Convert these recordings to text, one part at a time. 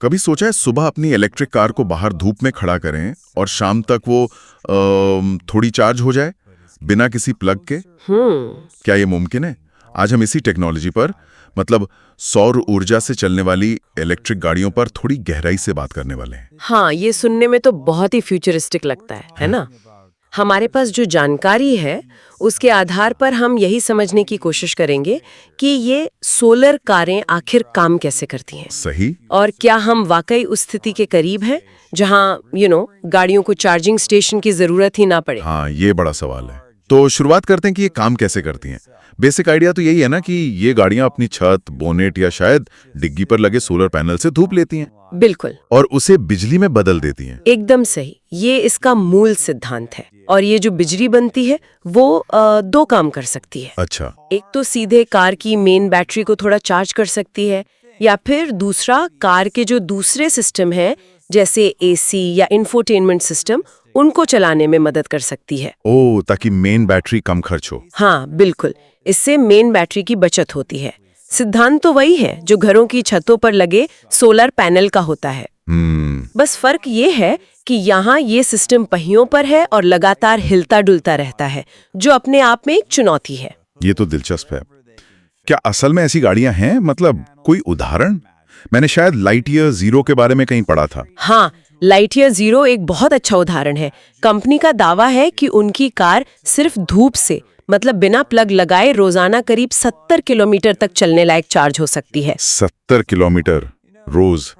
कभी सोचा है सुबह अपनी इलेक्ट्रिक कार को बाहर धूप में खड़ा करें और शाम तक वो थोड़ी चार्ज हो जाए बिना किसी प्लग के? क्या ये मुमकिन है? आज हम इसी टेक्नोलॉजी पर, मतलब सौर ऊर्जा से चलने वाली इलेक्ट्रिक गाड़ियों पर थोड़ी गहराई से बात करने वाले हैं। हाँ, ये सुनने में तो बहुत ही फ्यूचरिस्टिक लगता है ना? हमारे पास जो जानकारी है उसके आधार पर हम यही समझने की कोशिश करेंगे कि ये सोलर कारें आखिर काम कैसे करती हैं। सही। और क्या हम वाकई उस स्थिति के करीब हैं जहां गाड़ियों को चार्जिंग स्टेशन की जरूरत ही ना पड़े। हाँ, ये बड़ा सवाल है। तो शुरुआत करते हैं कि ये काम कैसे करती हैं। बेसिक आइडिया तो यही है ना कि ये गाड़ियां अपनी छत, बोनेट या शायद डिग्गी पर लगे सोलर पैनल से धूप लेती हैं। बिल्कुल। और उसे बिजली में बदल देती हैं। एकदम सही, ये इसका मूल सिद्धांत है। और ये जो बिजली बनती है वो दो काम कर सकती है। अच्छा। एक तो सीधे कार की मेन बैटरी को थोड़ा चार्ज कर सकती है, या फिर दूसरा कार के जो दूसरे सिस्टम हैं जैसे एसी या इंफोटेनमेंट सिस्टम, उनको चलाने में मदद कर सकती है। ओह, ताकि मेन बैटरी कम खर्च हो। हाँ बिल्कुल, इससे मेन बैटरी की बचत होती है। सिद्धांत तो वही है जो घरों की छतों पर लगे सोलर पैनल का होता है। बस फर्क ये है कि यहाँ ये सिस्टम पहियों पर है और लगातार हिलता डुलता रहता है, जो अपने आप में एक चुनौती है। ये तो दिलचस्प है। क्या असल में ऐसी गाड़ियां हैं? मतलब कोई उदाहरण? मैंने शायद लाइटईयर ज़ीरो के बारे में कहीं पढ़ा था। हाँ, लाइटईयर ज़ीरो एक बहुत अच्छा उदाहरण है। कंपनी का दावा है कि उनकी कार सिर्फ धूप से, मतलब बिना प्लग लगाए, रोजाना करीब 70 किलोमीटर तक चलने लायक चार्ज हो सकती है। 70 किलोमीटर रोज?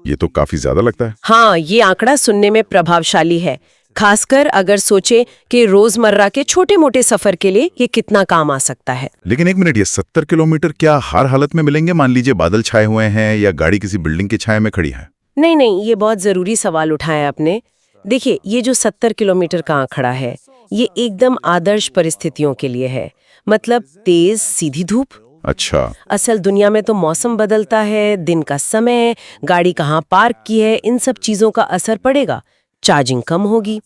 ये तो काफी ज्यादा लगता है। हाँ, ये आंकड़ा सुनने में प्रभावशाली है, खासकर अगर सोचे कि रोजमर्रा के छोटे मोटे सफर के लिए ये कितना काम आ सकता है। लेकिन एक मिनट, ये 70 किलोमीटर क्या हर हालत में मिलेंगे? मान लीजिए बादल छाए हुए हैं या गाड़ी किसी बिल्डिंग की छाया में खड़ी है। नहीं, ये बहुत जरूरी सवाल उठाया आपने। देखिए, ये जो 70 किलोमीटर का आंकड़ा है, ये एकदम आदर्श परिस्थितियों के लिए है, मतलब तेज सीधी धूप। अच्छा। असल दुनिया में तो मौसम बदलता है, दिन का समय, गाड़ी कहाँ पार्क की है, इन सब चीजों का असर पड़ेगा, चार्जिंग कम होगी।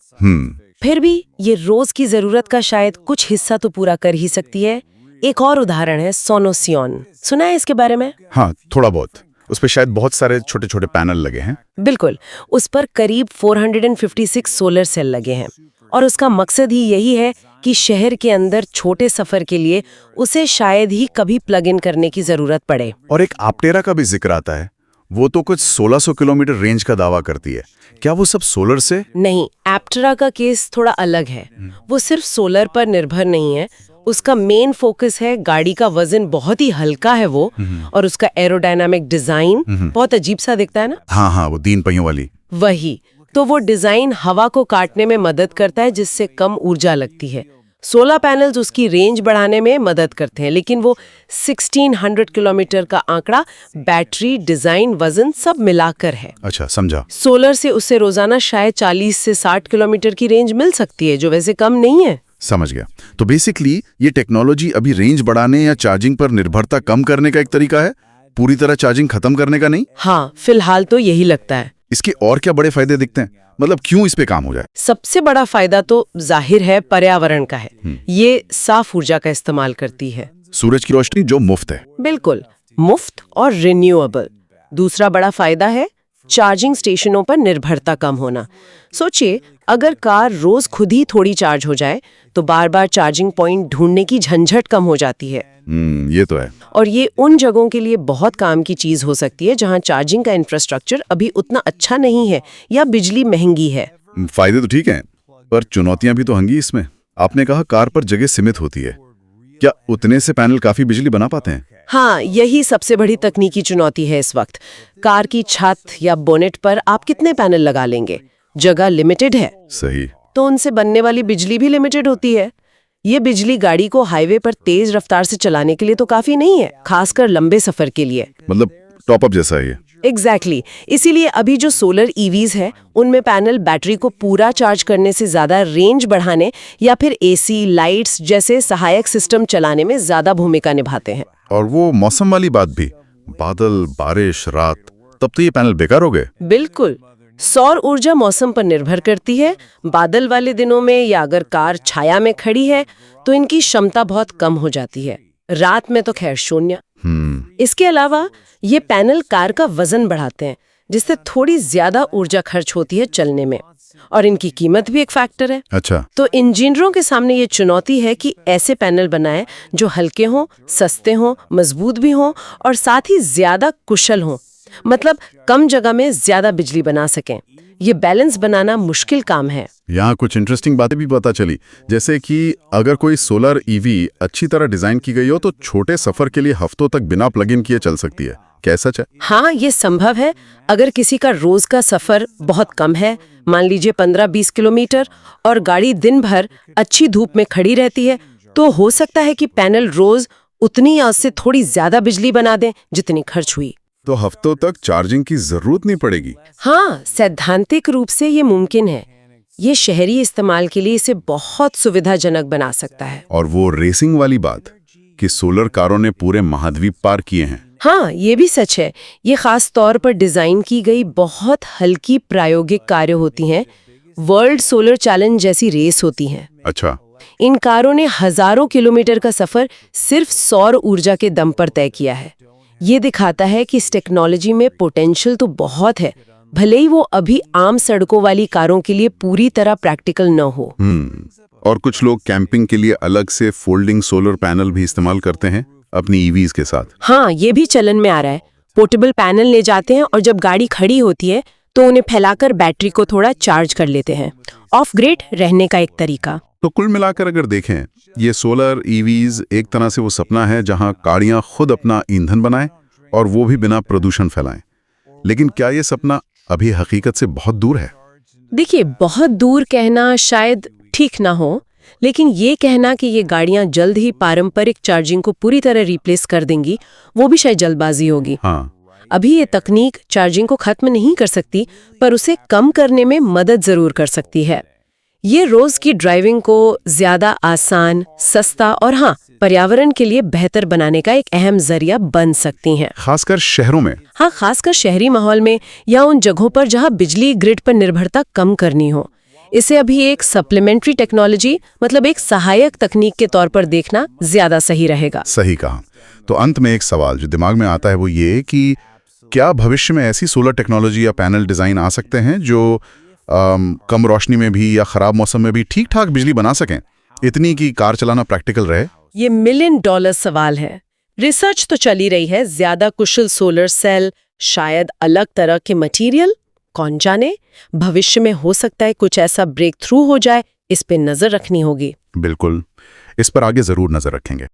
फिर भी ये रोज की जरूरत का शायद कुछ हिस्सा तो पूरा कर ही सकती है। एक और उदाहरण है सोनोसियोन, सुना है इसके बारे में? हाँ, थोड़ा बहुत। उस पर शायद बहुत सारे छोटे छोटे पैनल लगे हैं। बिल्कुल, उस पर करीब 456 सोलर सेल लगे हैं, और उसका मकसद ही यही है कि शहर के अंदर छोटे सफर के लिए उसे शायद ही कभी प्लग इन करने की जरूरत पड़े। और एक आपटेरा का भी जिक्र आता है, वो तो कुछ 1600 किलोमीटर रेंज का दावा करती है। क्या वो सब सोलर से? नहीं, एप्टेरा का केस थोड़ा अलग है। वो सिर्फ सोलर पर निर्भर नहीं है, उसका मेन फोकस है गाड़ी का वजन बहुत ही हल्का है वो, और उसका एरोडायनामिक डिजाइन बहुत अजीब सा दिखता है ना। हाँ, वो 3 पहियों वाली। वही तो, वो डिजाइन हवा को काटने में मदद करता है, जिससे कम ऊर्जा लगती है। सोलर पैनल्स उसकी रेंज बढ़ाने में मदद करते हैं, लेकिन वो 1600 किलोमीटर का आंकड़ा बैटरी, डिजाइन, वजन सब मिलाकर है। अच्छा, समझा। सोलर से उससे रोजाना शायद 40 से 60 किलोमीटर की रेंज मिल सकती है, जो वैसे कम नहीं है। समझ गया। तो बेसिकली ये टेक्नोलॉजी अभी रेंज बढ़ाने या चार्जिंग पर निर्भरता कम करने का एक तरीका है, पूरी तरह चार्जिंग खत्म करने का नहीं। हाँ, फिलहाल तो यही लगता है। इसके और क्या बड़े फायदे दिखते हैं? मतलब क्यों इस पे काम हो जाए? सबसे बड़ा फायदा तो जाहिर है पर्यावरण का है। ये साफ ऊर्जा का इस्तेमाल करती है, सूरज की रोशनी जो मुफ्त है। बिल्कुल मुफ्त और रिन्यूएबल। दूसरा बड़ा फायदा है चार्जिंग स्टेशनों पर निर्भरता कम होना। सोचिए, अगर कार रोज खुद ही थोड़ी चार्ज हो जाए तो बार बार चार्जिंग पॉइंट ढूंढने की झंझट कम हो जाती है। ये तो है। और ये उन जगहों के लिए बहुत काम की चीज हो सकती है जहां चार्जिंग का इंफ्रास्ट्रक्चर अभी उतना अच्छा नहीं है या बिजली महंगी है। फायदे तो ठीक हैं, पर चुनौतियां भी तो होंगी इसमें। आपने कहा कार पर जगह सीमित होती है, क्या उतने से पैनल काफी बिजली बना पाते हैं? हाँ, यही सबसे बड़ी तकनीकी चुनौती है इस वक्त। कार की छत या बोनेट पर आप कितने पैनल लगा लेंगे? जगह लिमिटेड है। सही। तो उनसे बनने वाली बिजली भी लिमिटेड होती है। ये बिजली गाड़ी को हाईवे पर तेज रफ्तार से चलाने के लिए तो काफी नहीं है, खासकर लंबे सफर के लिए। मतलब टॉप अप जैसा है ये। एग्जैक्टली। इसीलिए अभी जो सोलर ईवीज है, उनमें पैनल बैटरी को पूरा चार्ज करने से ज्यादा रेंज बढ़ाने या फिर एसी, लाइट्स जैसे सहायक सिस्टम चलाने में ज्यादा भूमिका निभाते हैं। और वो मौसम वाली बात भी, बादल, बारिश, रात, तब तो ये पैनल बेकार हो गए। बिल्कुल, सौर ऊर्जा मौसम पर निर्भर करती है। बादल वाले दिनों में या अगर कार छाया में खड़ी है तो इनकी क्षमता बहुत कम हो जाती है। रात में तो खैर शून्य। इसके अलावा ये पैनल कार का वजन बढ़ाते हैं, जिससे थोड़ी ज्यादा ऊर्जा खर्च होती है चलने में, और इनकी कीमत भी एक फैक्टर है। अच्छा। तो इंजीनियरों के सामने ये चुनौती है कि ऐसे पैनल बनाएं जो हल्के हों, सस्ते हों, मजबूत भी हों और साथ ही ज्यादा कुशल हों, मतलब कम जगह में ज्यादा बिजली बना सकें। ये बैलेंस बनाना मुश्किल काम है। यहाँ कुछ इंटरेस्टिंग बातें भी पता चली, जैसे कि अगर कोई सोलर ईवी अच्छी तरह डिजाइन की गई हो तो छोटे सफर के लिए हफ्तों तक बिना प्लग इन किए चल सकती है। क्या सच है? हाँ, ये संभव है। अगर किसी का रोज का सफर बहुत कम है, मान लीजिए 15-20 किलोमीटर, और गाड़ी दिन भर अच्छी धूप में खड़ी रहती है, तो हो सकता है कि पैनल रोज उतनी या उससे थोड़ी ज्यादा बिजली बना दें जितनी खर्च हुई। तो हफ्तों तक चार्जिंग की जरूरत नहीं पड़ेगी। हाँ, सैद्धांतिक रूप से ये मुमकिन है। ये शहरी इस्तेमाल के लिए इसे बहुत सुविधाजनक बना सकता है। और वो रेसिंग वाली बात कि सोलर कारों ने पूरे महाद्वीप पार किए हैं। हाँ, ये भी सच है। ये खास तौर पर डिजाइन की गई बहुत हल्की प्रायोगिक कारें होती हैं। वर्ल्ड सोलर चैलेंज जैसी रेस होती हैं। अच्छा। इन कारों ने हजारों किलोमीटर का सफर सिर्फ सौर ऊर्जा के दम पर तय किया है। ये दिखाता है कि इस टेक्नोलॉजी में पोटेंशियल तो बहुत है, भले ही वो अभी आम सड़कों वाली कारों के लिए पूरी तरह प्रैक्टिकल न हो। और कुछ लोग कैंपिंग के लिए अलग से फोल्डिंग सोलर पैनल भी इस्तेमाल करते हैं अपनी ईवीज के साथ। हाँ, ये भी चलन में आ रहा है। पोर्टेबल पैनल ले जाते हैं और जब गाड़ी खड़ी होती है तो उन्हें फैलाकर बैटरी को थोड़ा चार्ज कर लेते हैं। ऑफ ग्रिड रहने का एक तरीका। तो कुल मिलाकर अगर देखें, ये सोलर ईवीज एक तरह से वो सपना है जहां गाड़ियां खुद अपना ईंधन बनाएं और वो भी बिना प्रदूषण फैलाएं। लेकिन क्या ये सपना अभी हकीकत से बहुत दूर है? देखिए, बहुत दूर कहना शायद ठीक ना हो, लेकिन ये कहना कि ये गाड़ियां जल्द ही पारंपरिक चार्जिंग को पूरी तरह रिप्लेस कर देंगी, वो भी शायद जल्दबाजी होगी। हाँ। अभी ये तकनीक चार्जिंग को खत्म नहीं कर सकती, पर उसे कम करने में मदद जरूर कर सकती है। ये रोज की ड्राइविंग को ज्यादा आसान, सस्ता और हाँ, पर्यावरण के लिए बेहतर बनाने का एक अहम जरिया बन सकती हैं। खासकर शहरों में। हाँ, खासकर शहरी माहौल में या उन जगहों पर जहाँ बिजली ग्रिड पर निर्भरता कम करनी हो। इसे अभी एक सप्लीमेंट्री टेक्नोलॉजी, मतलब एक सहायक तकनीक के तौर पर देखना ज्यादा सही रहेगा। सही कहा। तो अंत में एक सवाल जो दिमाग में आता है वो ये कि क्या भविष्य में ऐसी सोलर टेक्नोलॉजी या पैनल डिजाइन आ सकते हैं जो कम रोशनी में भी या खराब मौसम में भी ठीक ठाक बिजली बना सकें, इतनी कि कार चलाना प्रैक्टिकल रहे? ये $1 मिलियन सवाल है। रिसर्च तो चली रही है, ज्यादा कुशल सोलर सेल, शायद अलग तरह के मटेरियल, कौन जाने। भविष्य में हो सकता है कुछ ऐसा ब्रेक थ्रू हो जाए, इस पे नजर रखनी होगी। बिल्कुल, इस पर आगे जरूर नजर रखेंगे।